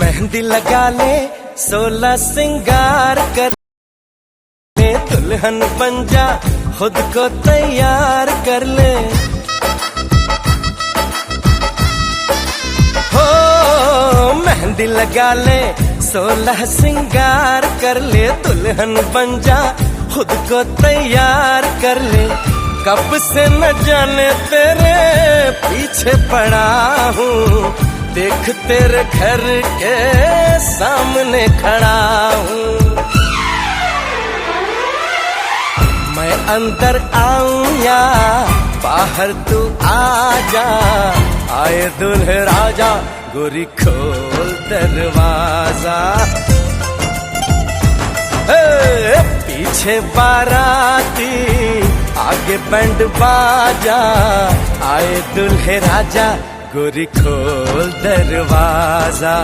मेहंदी लगा ले 16 सिंगार कर ले, दुल्हन बन जा खुद को तैयार कर ले। हो मेहंदी लगा ले 16 सिंगार कर ले, दुल्हन बन जा खुद को तैयार कर ले। कब से न जाने तेरे पीछे पड़ा हूँ, देख तेरे घर के सामने खड़ा हूँ। मैं अंदर आऊं या बाहर तू आ जा, आए दुल्हे राजा गोरी खोल दरवाजा। पीछे बाराती आगे बैंड बाजा, आए दुल्हे राजा गोरी खोल दरवाजा।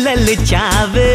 ललचावे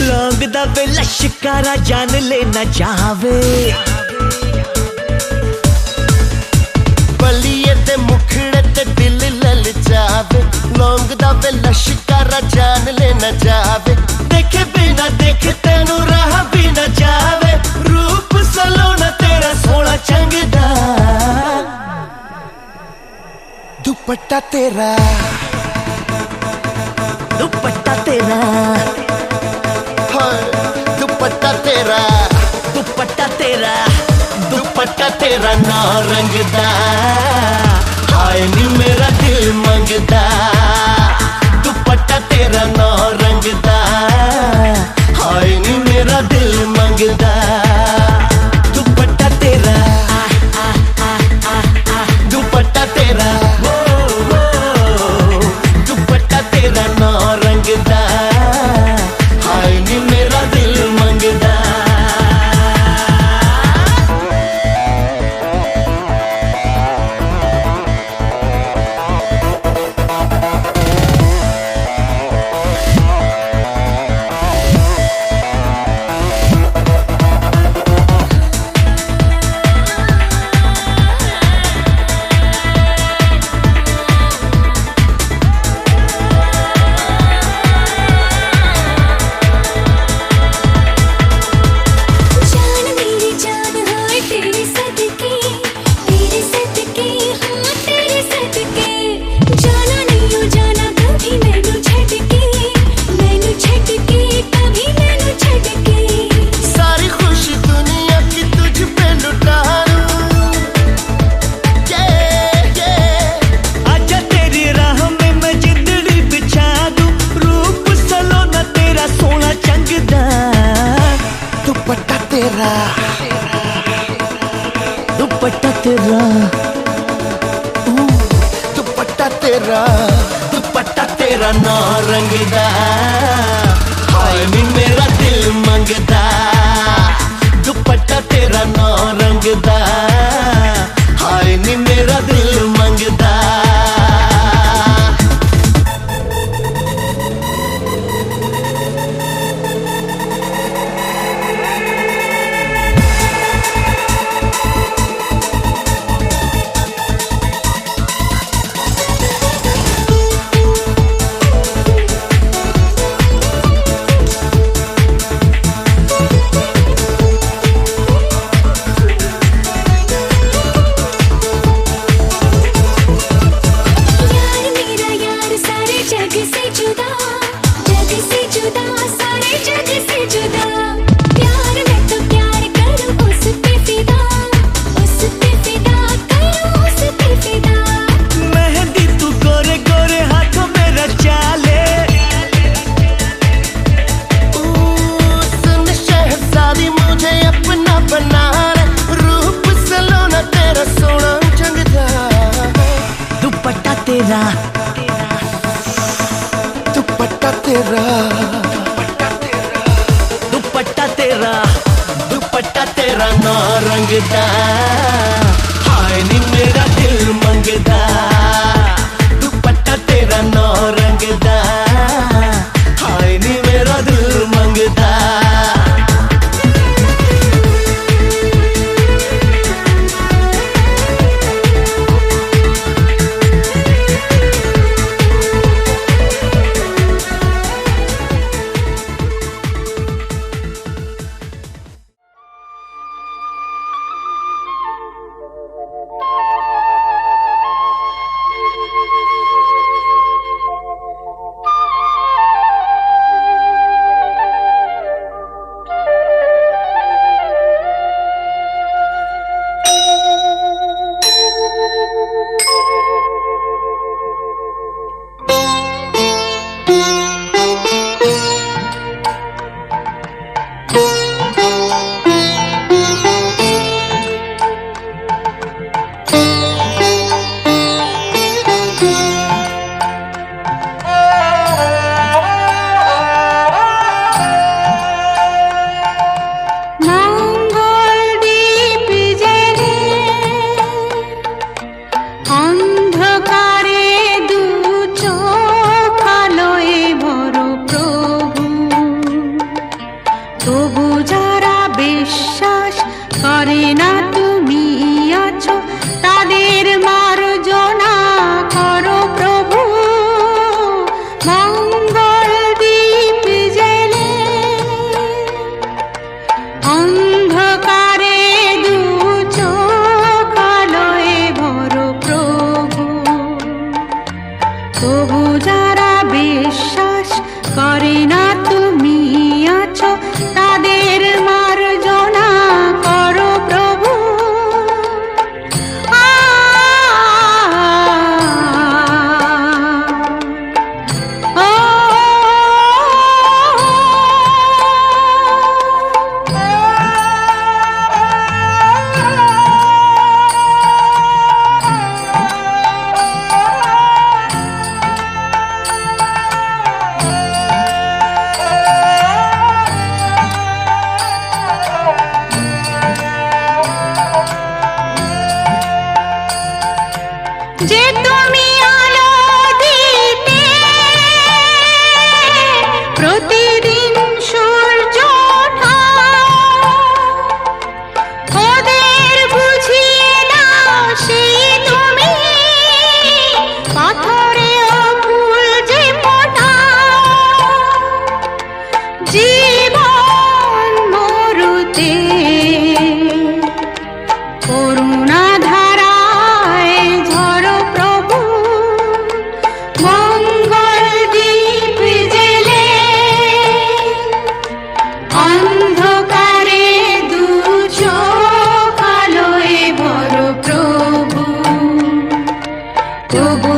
लौंग दा वे लश्कारा जान लेना चावे बलिए ते मुखड़े ते दिल ललचावे लौंग दा वे लश्कारा जान लेना चावे देखे बिना देखे तेनू राह भी न जावे रूप सलोना तेरा सोना चंगदा दुपट्टा तेरा दुपट्टा तेरा हाय दुपट्टा तेरा दुपट्टा तेरा दुपट्टा तेरा ना रंगदा हाय नी मेरा दिल मंगदा दुपट्टा तेरा ना रंगदा हाय नी मेरा दिल मंगदा दुपट्टा तेरा दुपट्टा तेरा दुपट्टा तेरा ना रंगदा हाय नी मेरा दिल मंगदा दुपट्टा तेरा दुपट्टा तेरा दुपट्टा तेरा दुपट्टा तेरा ना रंगदा हाय नी मेरा दिल मंगदा दुपट्टा तेरा ना रंगदा हाय नी मेरा दिल मंगदा तेरा दुपट्टा तेरा दुपट्टा तेरा दुपट्टा तेरा ना रंगदा हाय नी मेरा दिल मंगदा दुपट्टा तेरा ना रंगदा हाय नी मेरा दिल मंगदा যে তুমি আলো দিতে প্রতিদিন সূর্য ওঠা ওদের বুঝিয়ে দাও সেই তুমি পাথরেও ফুল যে ফোটা জীবন মরুতে করুণা ধারায় ঝরো প্রভু মঙ্গল দীপ জেলে অন্ধকারে দু চোখ আলোয় ভরো প্রভু তবু